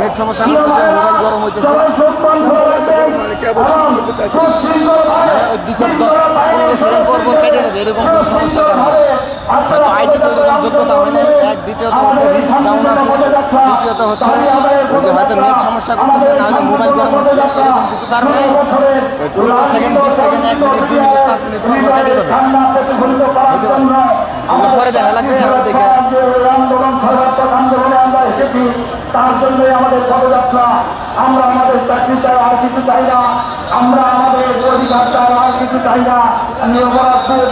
Net সমস্যা করতেছে, mobile গরম হইতেছে, মানে ওই 2-10-15 সেকেন্ড পর কেটে যাবে, এরকম কোনো সমস্যা কারণে হয়তো আইডিতে ওইরকম যোগ্যতা হয় না। এক দ্বিতীয়ত হচ্ছে রিস্ক ডাউন আছে, তৃতীয়ত হচ্ছে হয়তো নেট সমস্যা করতেছে, না হয়তো মোবাইল গরম হচ্ছে, এরকম কিছু কারণে 15 second 20 second 1 minute 2 minute 5 minute পর কেটে যাবে। পরে দেখা লাগবে আমরা দেখে তার জন্যই আমাদের পদযাত্রা। আমরা আমাদের চাকরি চাই, আর কিছু চাই না। আমরা আমাদের অধিকার চাই, আর কিছু চাই না।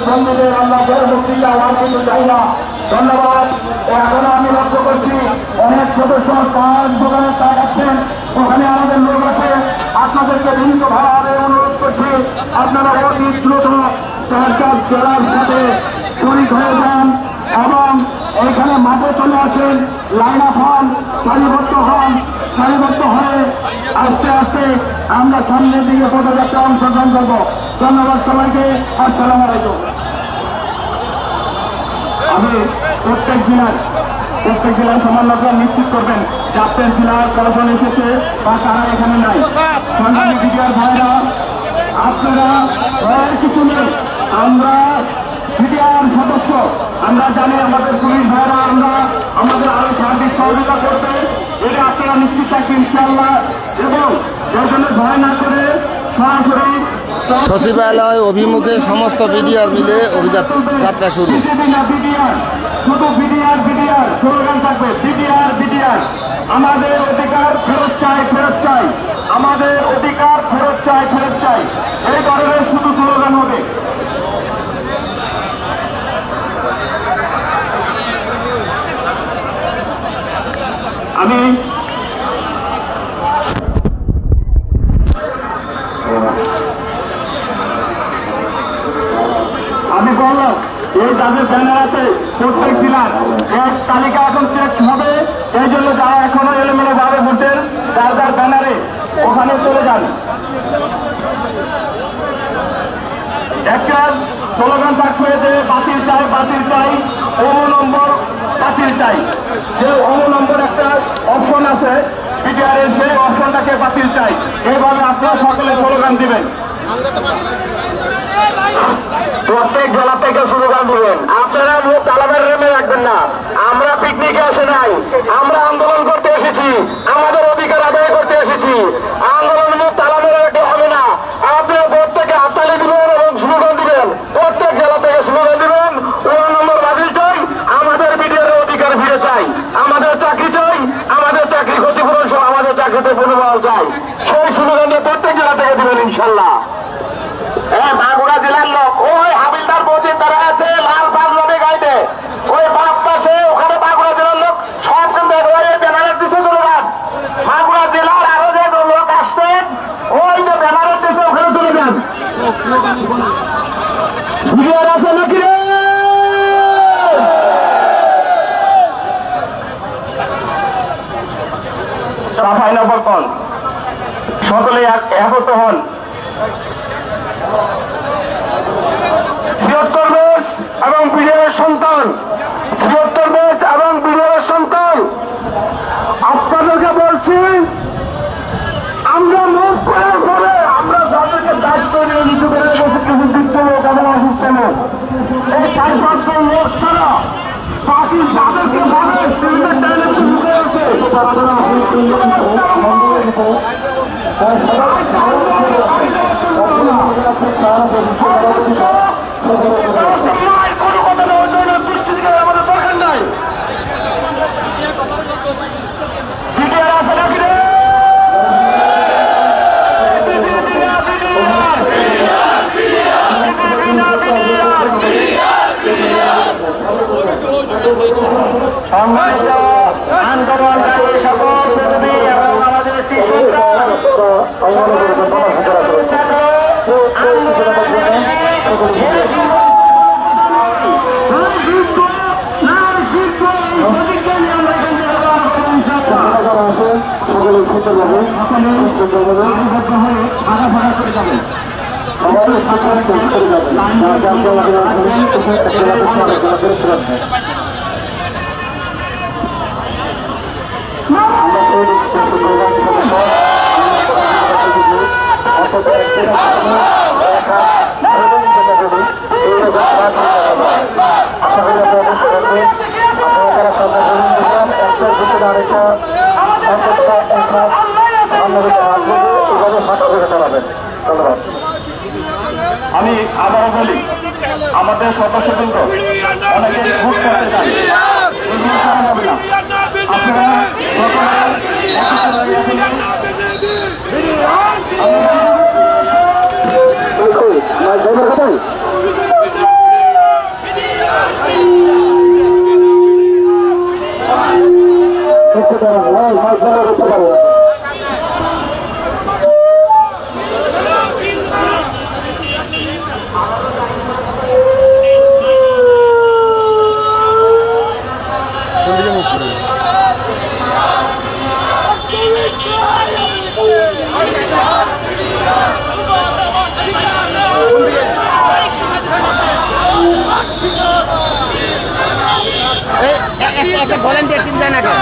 বন্ধুদের আমরা মুক্তি চাই, আর কিছু চাই না। ধন্যবাদ। এখন আমি লক্ষ্য করছি অনেক সদস্য দোকানে চা খাচ্ছেন, ওখানে আমাদের লোক আছে। আপনাদেরকে বিনীতভাবে অনুরোধ করছি, আপনারা অতি দ্রুত সরকার জেলার সাথে শরিক হয়ে যান এবং এইখানে মাঠে চলে আসেন, লাইন আপ হন, সারিবদ্ধ হয়ে আস্তে আস্তে আমরা সামনের দিকে পদযাত্রা অংশগ্রহণ করব। ধন্যবাদ সবাইকে। আসসালামু আলাইকুম। আমি প্রত্যেক জেলার সমন্বয় নিশ্চিত করবেন যে আপনার জেলার কজন এসেছে বা তারা এখানে নাই। সাংবাদিক মিডিয়ার ভাইরা আপনারা কিছু নেই, আমরা মিডিয়ার সদস্য, আমরা জানি আমাদের পুলিশ ভাইরা আমরা আমাদের আরো সার্বিক সহযোগিতা করতে, এটা আপনারা নিশ্চিত থাকবেন ইনশাআল্লাহ। এবং সেই জন্য ভয় না করে সরাসরি সচিবালয় অভিমুখে সমস্ত বিডিআর মিলে অভিযাত্রা শুরু। শুধু বিডিআর স্লোগান থাকবে, বিডিআর। আমাদের অধিকার ফেরত চাই, আমাদের অধিকার ফেরত চাই, এই ধরনের শুধু স্লোগান হবে। আমি বললাম এই যাদের ব্যানার আছে প্রত্যেক জেলার এক তালিকা এখন চেক হবে, এই জন্য যারা এখনো এলোমেলো ভাবে ভোটের যার ব্যানারে ওখানে চলে যান। একটা স্লোগান থাকবে যে বাতিল চাই, নম্বর বাতিল চাই। যে নম্বর একটা অপশন আছে বিডিআরের, সেই অপশনটাকে বাতিল চাই। এইভাবে আপনারা সকলে স্লোগান দিবেন, প্রত্যেক জেলা থেকে স্লোগান দিবেন। আপনারা মুখ তালাবের রেমে রাখবেন না। আমরা পিকনিকে আসে নাই, আমরা আন্দোলন করতে এসেছি, আমাদের অধিকার আদায় করতে এসেছি। আন্দোলন মুখ তালাবের রেখে হবে না। আপনারা প্রত্যেকে হাততালি দিবেন এবং স্লোগান দিবেন, প্রত্যেক জেলা থেকে স্লোগান দিবেন। 1 নম্বর বাতিল চাই, আমাদের বিডিআর অধিকার ফিরে চাই, আমাদের চাকরি চাই, আমাদের চাকরি ক্ষতিপূরণ সহ আমাদের চাকরিতে পুনর্বহাল চাই। সেই স্লোগান দিয়ে প্রত্যেক জেলা থেকে দিবেন ইনশাল্লাহ। মাগুরা জেলার লোক ওই হাবিলদার মসজিদ দ্বারা আছে, লাল পাল রবে গাইতে ওই বাপ পাশে, ওখানে মাগুরা জেলার লোক সব কিন্তু ব্যানারের দিচ্ছে স্লোগান। মাগুরা জেলার আরো যে লোক আসছেন ওই যে ব্যানারের দিচ্ছে ওখানে চলে যান। বিডিআর আছে নাকি রে? সাফাই নবগঞ্জ সকলে একত্র হন। 76 ব্যাচ এবং বিডিআরের সন্তান, আপনাদেরকে বলছি আমরা মুখ করার পরে আমরা যাদেরকে দায়িত্ব নিয়ে নিচু করে বসে কিছু বৃদ্ধ লোক এবং অসুস্থ লোক, এই 4-5 লোক ছাড়া বাকি যাদেরকে বলে মুখে আছে কোনো কথা না, আমাদের দরকার নাই। বিডিআর আছে নাকি রে? আন্দোলনকারী সকল বিরোধী এবং আমাদের একটি করবেন। ধন্যবাদ। আমি আবারও বলি, আমাদের সদস্যবৃন্দ অনেকে ভোট করতে চান, এগুলো করা যাবে না। আপনারা একটা ভলেন্টিয়ার টিম যায় না কেন?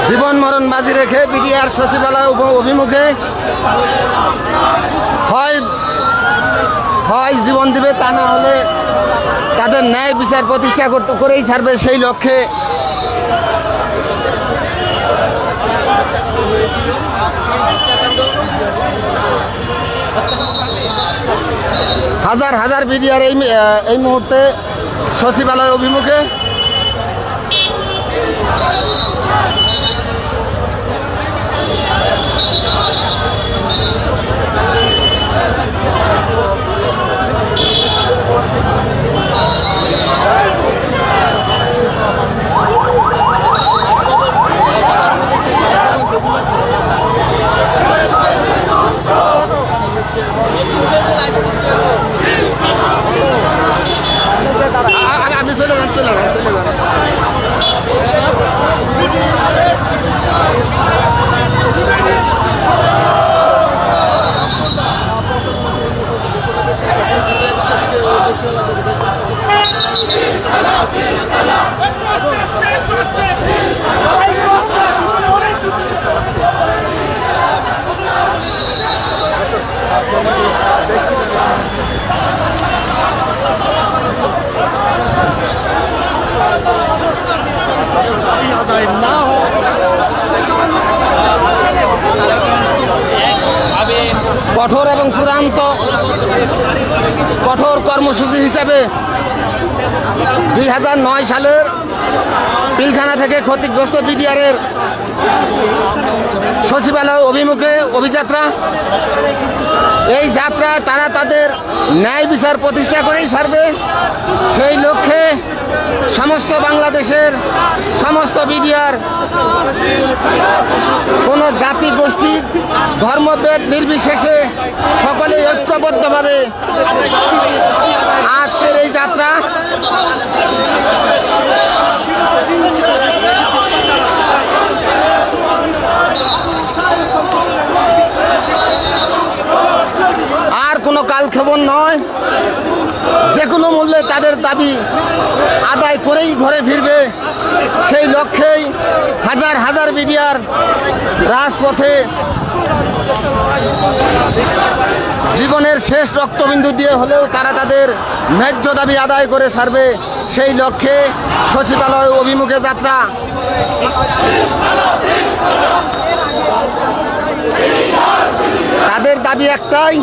জীবন মরণ বাজি রেখে বিডিআর সচিবালয় অভিমুখে হয় জীবন দিবে, তা না হলে তাদের ন্যায় বিচার প্রতিষ্ঠা করেই ছাড়বে, সেই লক্ষ্যে হাজার হাজার বিডিআর এই মুহূর্তে সচিবালয় অভিমুখে। কঠোর এবং চূড়ান্ত কঠোর কর্মসূচি হিসাবে 2009 সালের পিলখানা থেকে ক্ষতিগ্রস্ত বিডিআরের সচিবালয় অভিমুখে অভিযাত্রা। এই যাত্রা তারা তাদের ন্যায় বিচার প্রতিষ্ঠা করেই ছাড়বে, সেই লক্ষ্যে সমস্ত বাংলাদেশের সমস্ত বিডিআর কোনো জাতি গোষ্ঠী ধর্মভেদ নির্বিশেষে সকলে ঐক্যবদ্ধভাবে আজকের এই যাত্রা আর কোনো কালক্ষেপণ নয়, যে কোনো মূল্যে তাদের দাবি আদায় করেই ঘরে ফিরবে, সেই লক্ষ্যেই হাজার হাজার বিডিআর রাজপথে জীবনের শেষ রক্তবিন্দু দিয়ে হলেও তারা তাদের ন্যায্য দাবি আদায় করে ছাড়বে, সেই লক্ষ্যে সচিবালয় অভিমুখে যাত্রা। তাদের দাবি একটাই,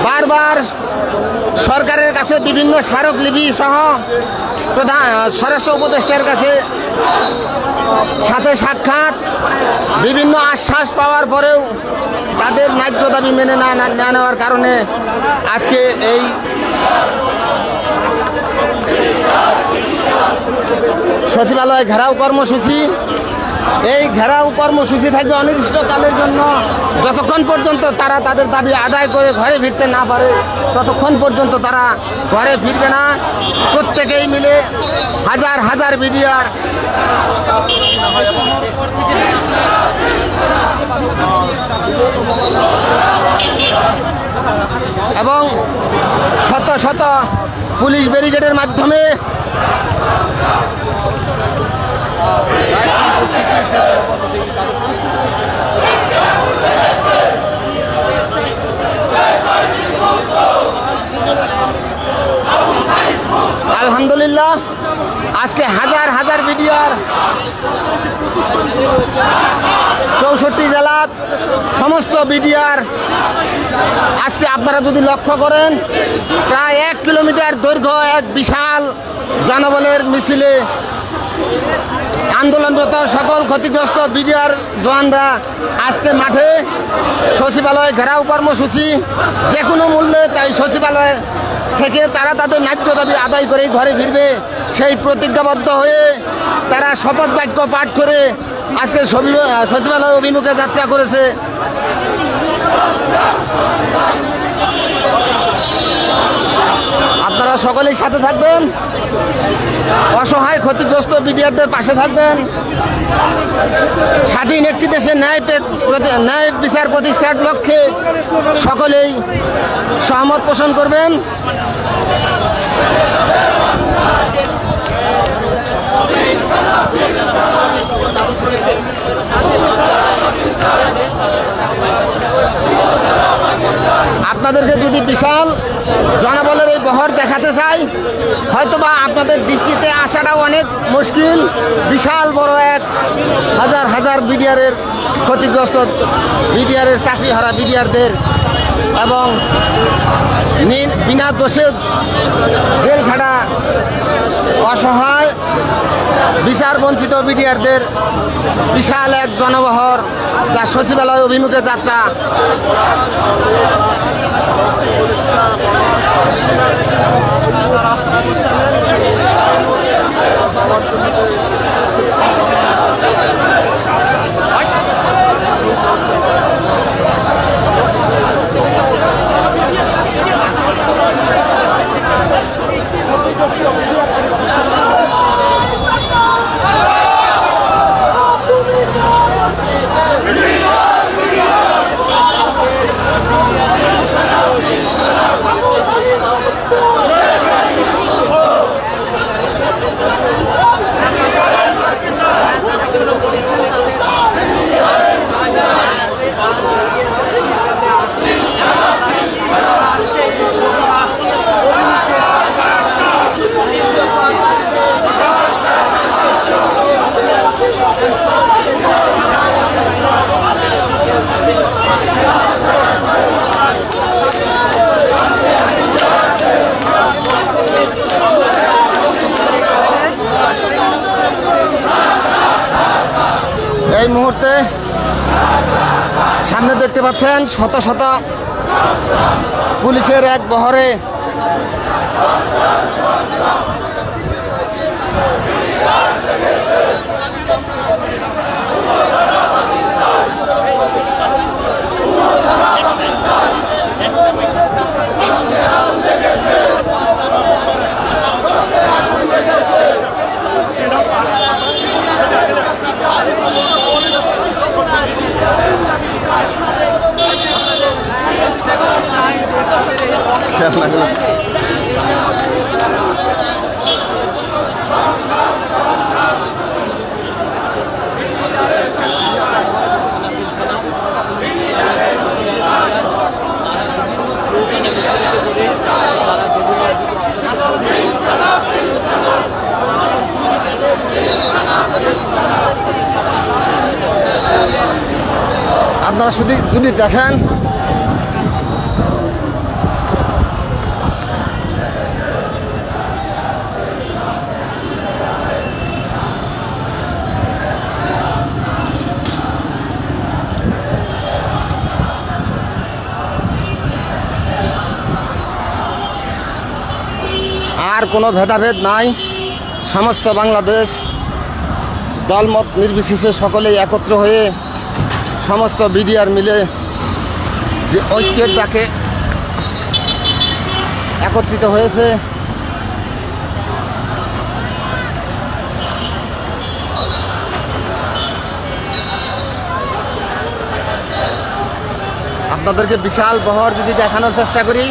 বারবার সরকারের কাছে বিভিন্ন স্মারকলিপি সহ স্বরাষ্ট্র উপদেষ্টার কাছে সাথে সাক্ষাৎ, বিভিন্ন আশ্বাস পাওয়ার পরেও তাদের ন্যায্য দাবি মেনে না নেওয়ার কারণে আজকে এই সচিবালয় ঘেরাও কর্মসূচি। এই ঘেরাও কর্মসূচি থাকবে অনির্দিষ্টকালের জন্য। যতক্ষণ পর্যন্ত তারা তাদের দাবি আদায় করে ঘরে ফিরতে না পারে ততক্ষণ পর্যন্ত তারা ঘরে ফিরবে না। প্রত্যেকেই মিলে হাজার হাজার বিডিআর এবং শত শত পুলিশ ব্যারিকেডের মাধ্যমে আলহামদুলিল্লাহ আজকে হাজার হাজার বিডিআর 64 জেলার সমস্ত বিডিআর আজকে আপনারা যদি লক্ষ্য করেন প্রায় 1 কিলোমিটার দৈর্ঘ্য এক বিশাল জনবলের মিছিলে আন্দোলনরত সকল ক্ষতিগ্রস্ত বিডিআর জওয়ানরা আজকে মাঠে সচিবালয় ঘেরাও কর্মসূচি যে কোনো মূল্যে, তাই সচিবালয় থেকে তারা তাদের ন্যায্য দাবি আদায় করে ঘরে ফিরবে সেই প্রতিজ্ঞাবদ্ধ হয়ে তারা শপথ বাক্য পাঠ করে আজকে সচিবালয় অভিমুখে যাত্রা করেছে। আপনারা সকলেই সাথে থাকবেন, অসহায় ক্ষতিগ্রস্ত বিডিআরদের পাশে থাকবেন। স্বাধীন একটি দেশে ন্যায় বিচার প্রতিষ্ঠার লক্ষ্যে সকলেই সহমত পোষণ করবেন। আপনাদেরকে যদি বিশাল জনবলের এই বহর দেখাতে চাই, হয়তোবা আপনাদের দৃষ্টিতে আসাটাও অনেক মুশকিল। বিশাল বড় এক হাজার হাজার বিডিআরের ক্ষতিগ্রস্ত বিডিআরের চাকরি হারা বিডিআরদের এবং বিনা দোষে জেল খাটা অসহায় বিচার বঞ্চিত বিডিআরদের বিশাল এক জনবহর যা সচিবালয় অভিমুখে যাত্রা। এই মুহূর্তে সামনে দেখতে পাচ্ছেন শত শত পুলিশের এক বহরে আপনারা যদি দেখেন আর কোনো ভেদাভেদ নাই, সমস্ত বাংলাদেশ দলমত নির্বিশেষে সকলেই একত্র হয়ে সমস্ত বিডিআর মিলে যে ঐক্যের ডাকে একত্রিত হয়েছে। আপনাদেরকে বিশাল বহর যদি দেখানোর চেষ্টা করি,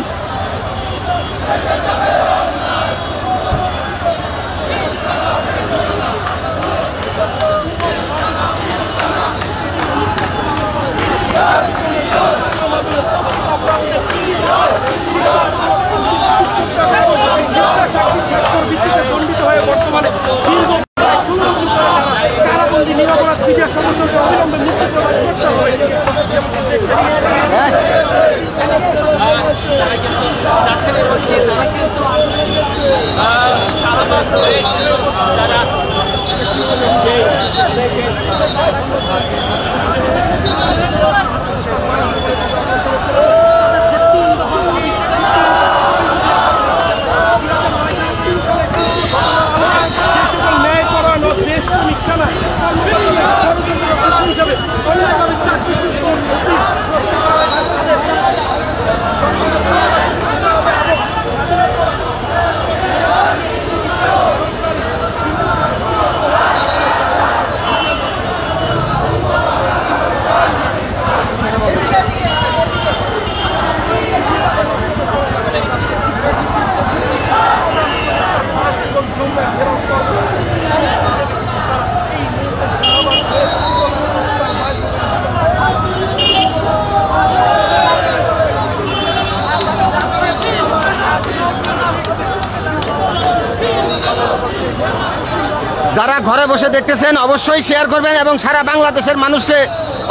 যারা ঘরে বসে দেখতেছেন অবশ্যই শেয়ার করবেন এবং সারা বাংলাদেশের মানুষকে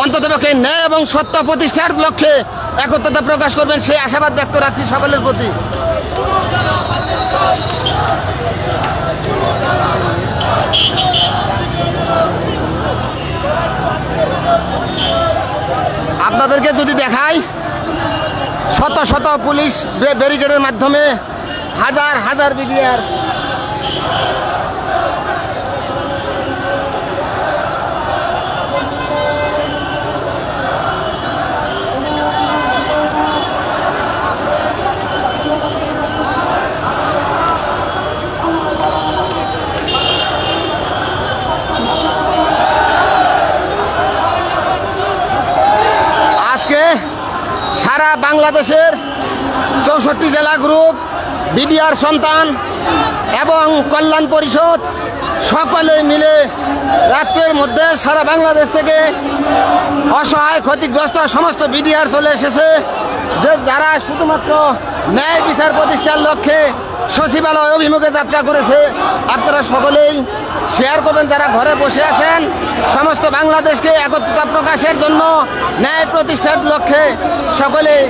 অন্ততপক্ষে ন্যায় এবং সত্য প্রতিষ্ঠার লক্ষ্যে একত্রতা প্রকাশ করবেন, সেই আশাবাদ ব্যক্ত রাখছি সকলের প্রতি। আপনাদেরকে যদি দেখাই, শত শত পুলিশ ব্যারিকেডের মাধ্যমে হাজার হাজার বিডিআর সারা বাংলাদেশের 64 জেলা গ্রুপ, বিডিআর সন্তান এবং কল্যাণ পরিষদ সকলে মিলে রাত্রের মধ্যে সারা বাংলাদেশ থেকে অসহায় ক্ষতিগ্রস্ত সমস্ত বিডিআর চলে এসেছে, যে যারা শুধুমাত্র ন্যায় বিচার প্রতিষ্ঠার লক্ষ্যে সচিবালয় অভিমুখে যাত্রা করেছে। আপনারা সকলেই শেয়ার করবেন, যারা ঘরে বসে আছেন সমস্ত বাংলাদেশকে একত্রতা প্রকাশের জন্য ন্যায় প্রতিষ্ঠার লক্ষ্যে সকলেই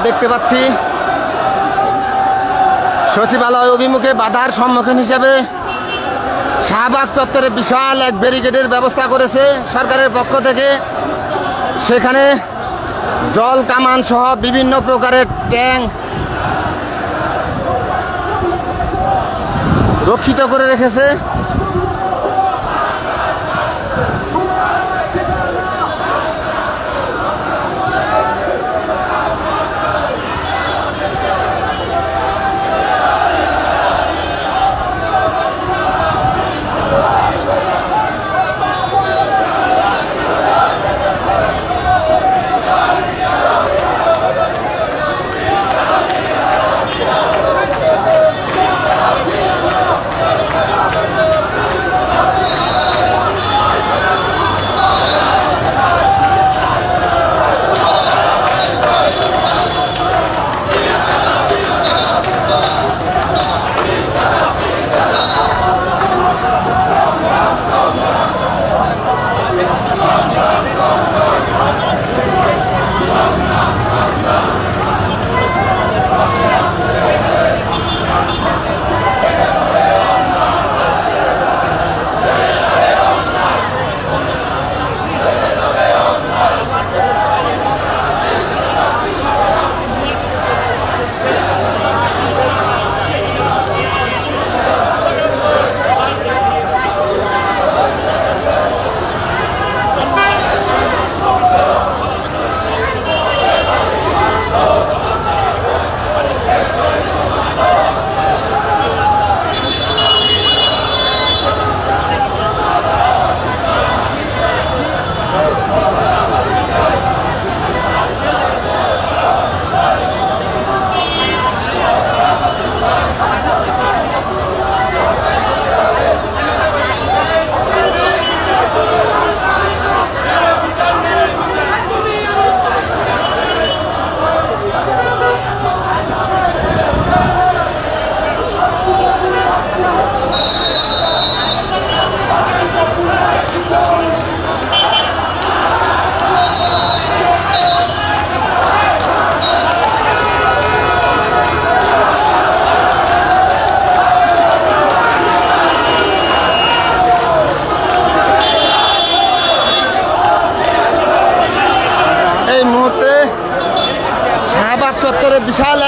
দেখতে পাচ্ছি সচিবালয় অভিমুখে বাধার সম্মুখীন হিসেবে শাহবাগ চত্বরে বিশাল এক ব্যারিকেডের ব্যবস্থা করেছে সরকারের পক্ষ থেকে। সেখানে জল কামান সহ বিভিন্ন প্রকারের ট্যাঙ্ক রক্ষিত করে রেখেছে। এই মুহূর্তে শাহবাগ চত্বরে বিশাল